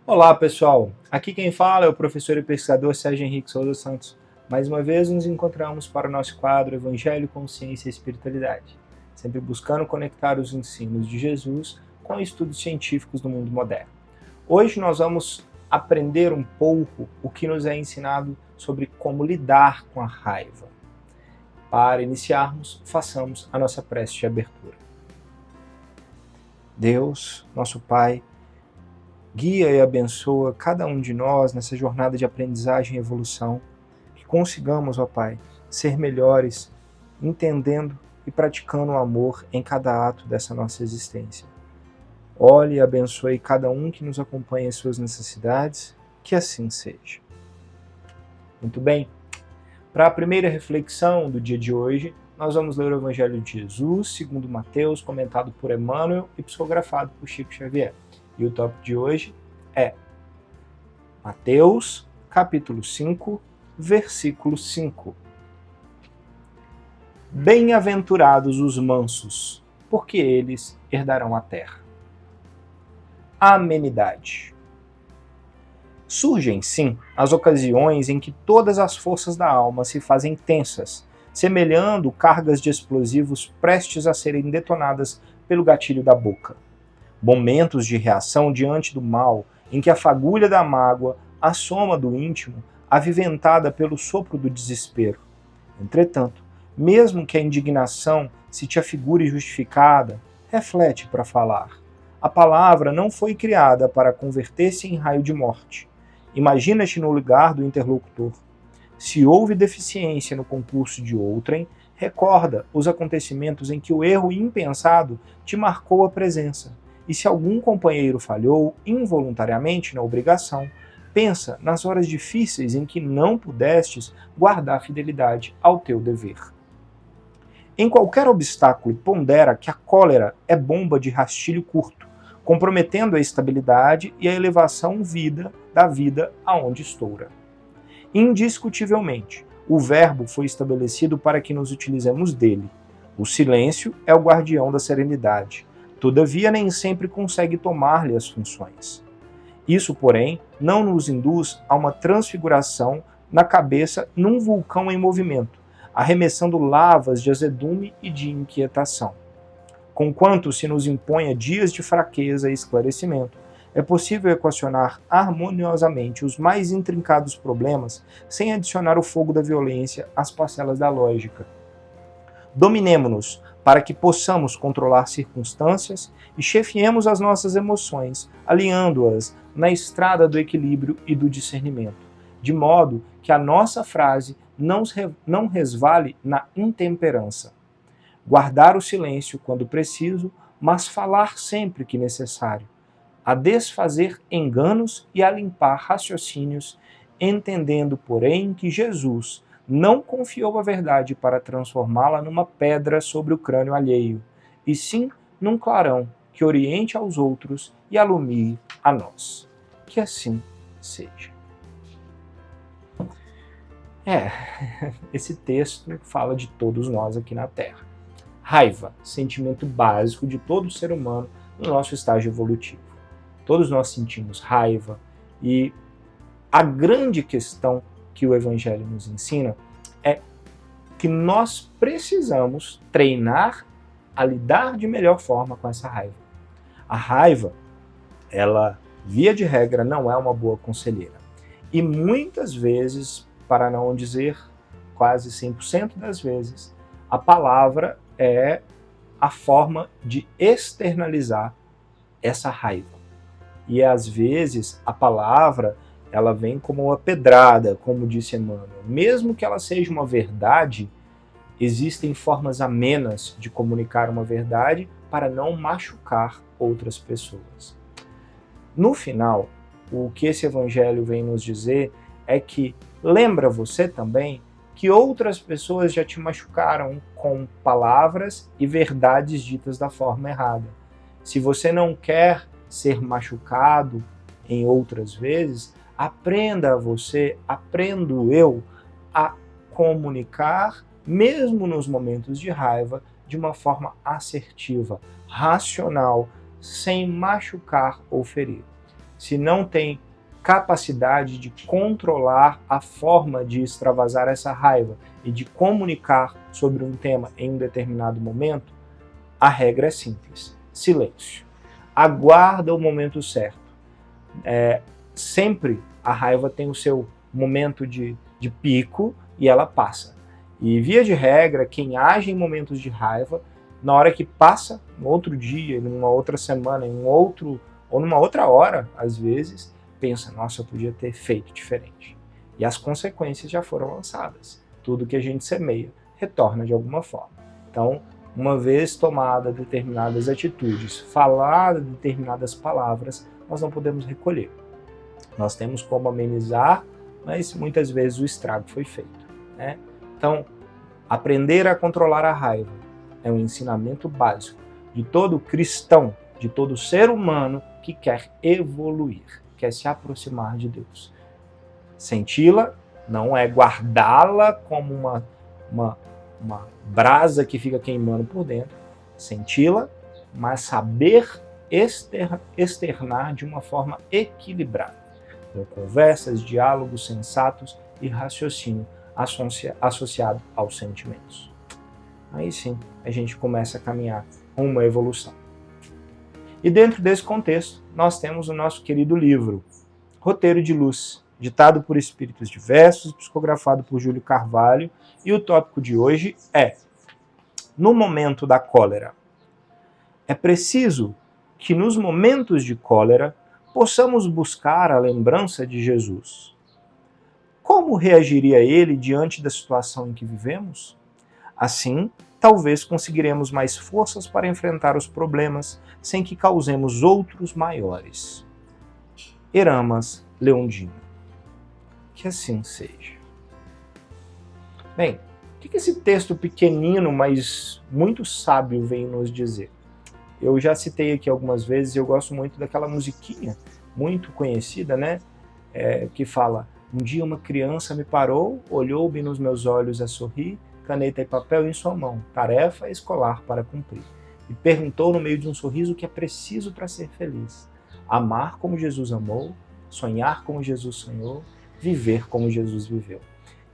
Olá pessoal, aqui quem fala é o professor e pesquisador Sérgio Henrique Souza Santos. Mais uma vez nos encontramos para o nosso quadro Evangelho, Consciência e Espiritualidade, sempre buscando conectar os ensinos de Jesus com estudos científicos do mundo moderno. Hoje nós vamos aprender um pouco o que nos é ensinado sobre como lidar com a raiva. Para iniciarmos, façamos a nossa prece de abertura. Deus, nosso Pai, guia e abençoa cada um de nós nessa jornada de aprendizagem e evolução, que consigamos, ó Pai, ser melhores, entendendo e praticando o amor em cada ato dessa nossa existência. Olhe e abençoe cada um que nos acompanha em suas necessidades, que assim seja. Muito bem, para a primeira reflexão do dia de hoje, nós vamos ler o Evangelho de Jesus, segundo Mateus, comentado por Emmanuel e psicografado por Chico Xavier. E o tópico de hoje é Mateus, capítulo 5, versículo 5. Bem-aventurados os mansos, porque eles herdarão a terra. Amenidade. Surgem, sim, as ocasiões em que todas as forças da alma se fazem tensas, semelhando cargas de explosivos prestes a serem detonadas pelo gatilho da boca. Momentos de reação diante do mal, em que a fagulha da mágoa assoma do íntimo, aviventada pelo sopro do desespero. Entretanto, mesmo que a indignação se te afigure justificada, reflete para falar. A palavra não foi criada para converter-se em raio de morte. Imagina-te no lugar do interlocutor. Se houve deficiência no concurso de outrem, recorda os acontecimentos em que o erro impensado te marcou a presença. E se algum companheiro falhou involuntariamente na obrigação, pensa nas horas difíceis em que não pudestes guardar fidelidade ao teu dever. Em qualquer obstáculo, pondera que a cólera é bomba de rastilho curto, comprometendo a estabilidade e a elevação da vida aonde estoura. Indiscutivelmente, o verbo foi estabelecido para que nos utilizemos dele. O silêncio é o guardião da serenidade. Todavia, nem sempre consegue tomar-lhe as funções. Isso, porém, não nos induz a uma transfiguração na cabeça num vulcão em movimento, arremessando lavas de azedume e de inquietação. Conquanto se nos imponha dias de fraqueza e esclarecimento, é possível equacionar harmoniosamente os mais intrincados problemas sem adicionar o fogo da violência às parcelas da lógica. Dominemo-nos para que possamos controlar circunstâncias e chefiemos as nossas emoções, alinhando-as na estrada do equilíbrio e do discernimento, de modo que a nossa frase não resvale na intemperança. Guardar o silêncio quando preciso, mas falar sempre que necessário, a desfazer enganos e a limpar raciocínios, entendendo, porém, que Jesus não confiou a verdade para transformá-la numa pedra sobre o crânio alheio, e sim num clarão que oriente aos outros e alumie a nós. Que assim seja. Esse texto fala de todos nós aqui na Terra. Raiva, sentimento básico de todo ser humano no nosso estágio evolutivo. Todos nós sentimos raiva e a grande questão que o Evangelho nos ensina é que nós precisamos treinar a lidar de melhor forma com essa raiva. A raiva, ela, via de regra, não é uma boa conselheira. E muitas vezes, para não dizer quase 100% das vezes, a palavra é a forma de externalizar essa raiva. E às vezes a palavra ela vem como uma pedrada, como disse Emmanuel. Mesmo que ela seja uma verdade, existem formas amenas de comunicar uma verdade para não machucar outras pessoas. No final, o que esse evangelho vem nos dizer é que lembra você também que outras pessoas já te machucaram com palavras e verdades ditas da forma errada. Se você não quer ser machucado em outras vezes, aprendo eu a comunicar, mesmo nos momentos de raiva, de uma forma assertiva, racional, sem machucar ou ferir. se não tem capacidade de controlar a forma de extravasar essa raiva e de comunicar sobre um tema em um determinado momento, a regra é simples: silêncio. Aguarda o momento certo. Sempre a raiva tem o seu momento de pico e ela passa. E via de regra, quem age em momentos de raiva, na hora que passa, no outro dia, numa outra semana, ou numa outra hora, às vezes, pensa, nossa, eu podia ter feito diferente. E as consequências já foram lançadas. Tudo que a gente semeia retorna de alguma forma. Então, uma vez tomada determinadas atitudes, falada determinadas palavras, nós não podemos recolher. Nós temos como amenizar, mas muitas vezes o estrago foi feito, né? Então, aprender a controlar a raiva é um ensinamento básico de todo cristão, de todo ser humano que quer evoluir, quer se aproximar de Deus. Senti-la não é guardá-la como uma brasa que fica queimando por dentro. Senti-la, mas saber externar de uma forma equilibrada. Com conversas, diálogos sensatos e raciocínio associado aos sentimentos. Aí sim, a gente começa a caminhar com uma evolução. E dentro desse contexto, nós temos o nosso querido livro, Roteiro de Luz, ditado por espíritos diversos, psicografado por Júlio Carvalho, e o tópico de hoje é: no momento da cólera. É preciso que nos momentos de cólera possamos buscar a lembrança de Jesus. Como reagiria ele diante da situação em que vivemos? Assim, talvez conseguiremos mais forças para enfrentar os problemas sem que causemos outros maiores. Eramas Leondino. Que assim seja. Bem, o que esse texto pequenino, mas muito sábio, vem nos dizer? Eu já citei aqui algumas vezes, eu gosto muito daquela musiquinha muito conhecida, né? Que fala: um dia uma criança me parou, olhou-me nos meus olhos a sorrir, caneta e papel em sua mão, tarefa escolar para cumprir. E perguntou no meio de um sorriso o que é preciso para ser feliz. Amar como Jesus amou, sonhar como Jesus sonhou, viver como Jesus viveu.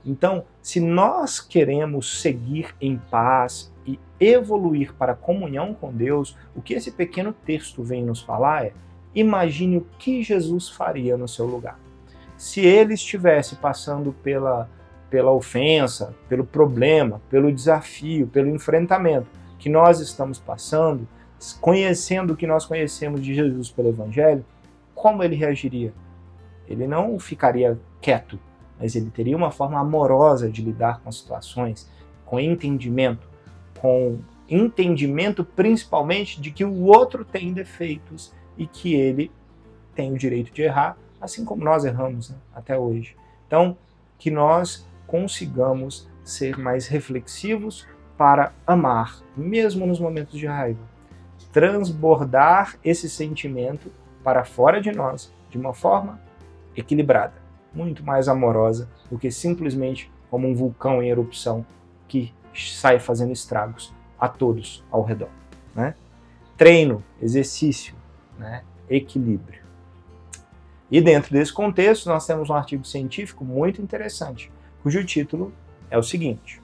Então, se nós queremos seguir em paz e evoluir para a comunhão com Deus, o que esse pequeno texto vem nos falar é: imagine o que Jesus faria no seu lugar. Se ele estivesse passando pela ofensa, pelo problema, pelo desafio, pelo enfrentamento que nós estamos passando, conhecendo o que nós conhecemos de Jesus pelo Evangelho, como ele reagiria? Ele não ficaria quieto, mas ele teria uma forma amorosa de lidar com as situações, com entendimento principalmente de que o outro tem defeitos e que ele tem o direito de errar, assim como nós erramos, né, até hoje. Então, que nós consigamos ser mais reflexivos para amar, mesmo nos momentos de raiva. Transbordar esse sentimento para fora de nós de uma forma equilibrada, muito mais amorosa do que simplesmente como um vulcão em erupção que sai fazendo estragos a todos ao redor, né? Treino, exercício, né? Equilíbrio. E dentro desse contexto nós temos um artigo científico muito interessante, cujo título é o seguinte: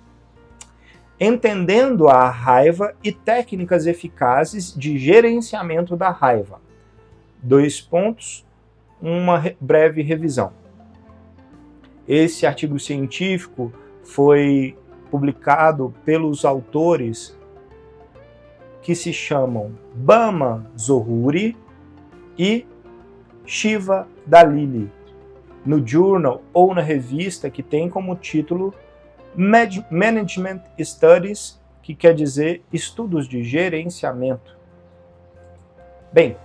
Entendendo a raiva e técnicas eficazes de gerenciamento da raiva. 2 pontos, uma breve revisão. Esse artigo científico foi publicado pelos autores que se chamam Bama Zohuri e Shiva Dalili, no journal ou na revista que tem como título Management Studies, que quer dizer estudos de gerenciamento. Bem,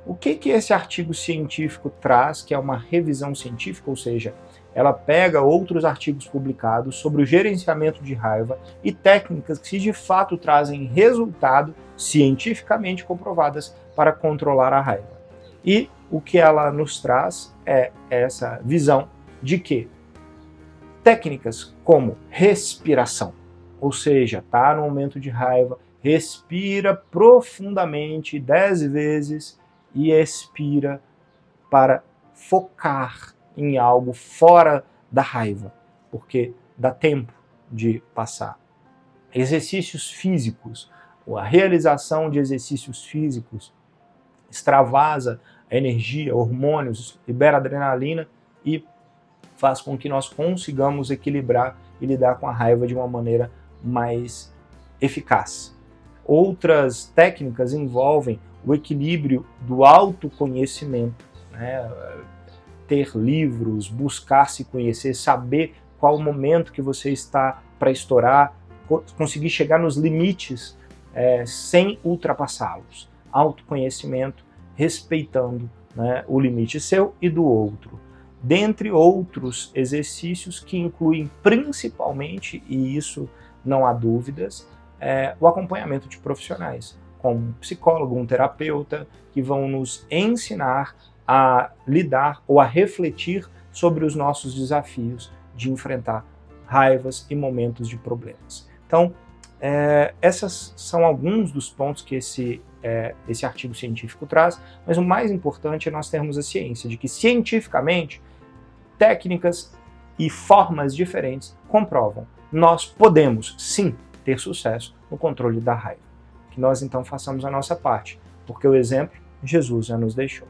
o que esse artigo científico traz, que é uma revisão científica, ou seja, ela pega outros artigos publicados sobre o gerenciamento de raiva e técnicas que de fato trazem resultado cientificamente comprovadas para controlar a raiva. E o que ela nos traz é essa visão de que técnicas como respiração, ou seja, tá no momento de raiva, respira profundamente 10 vezes e expira para focar em algo fora da raiva, porque dá tempo de passar. Exercícios físicos, a realização de exercícios físicos extravasa a energia, hormônios, libera adrenalina e faz com que nós consigamos equilibrar e lidar com a raiva de uma maneira mais eficaz. Outras técnicas envolvem o equilíbrio do autoconhecimento, né? Ter livros, buscar se conhecer, saber qual o momento que você está para estourar, conseguir chegar nos limites sem ultrapassá-los. Autoconhecimento, respeitando, né, o limite seu e do outro. Dentre outros exercícios que incluem principalmente, e isso não há dúvidas, o acompanhamento de profissionais, como um psicólogo, um terapeuta, que vão nos ensinar a lidar ou a refletir sobre os nossos desafios de enfrentar raivas e momentos de problemas. Então, esses são alguns dos pontos que esse artigo científico traz, mas o mais importante é nós termos a ciência de que, cientificamente, técnicas e formas diferentes comprovam. Nós podemos, sim, ter sucesso no controle da raiva. Que nós, então, façamos a nossa parte, porque o exemplo Jesus já nos deixou.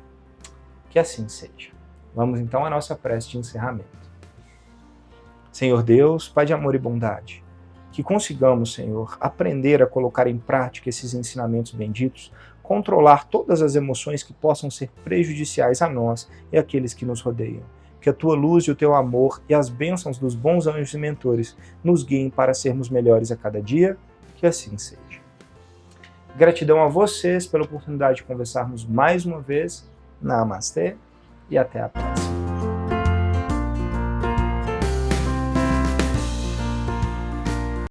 Que assim seja. Vamos, então, à nossa prece de encerramento. Senhor Deus, Pai de amor e bondade, que consigamos, Senhor, aprender a colocar em prática esses ensinamentos benditos, controlar todas as emoções que possam ser prejudiciais a nós e àqueles que nos rodeiam. Que a Tua luz e o Teu amor e as bênçãos dos bons anjos e mentores nos guiem para sermos melhores a cada dia, que assim seja. Gratidão a vocês pela oportunidade de conversarmos mais uma vez. Namastê e até a próxima.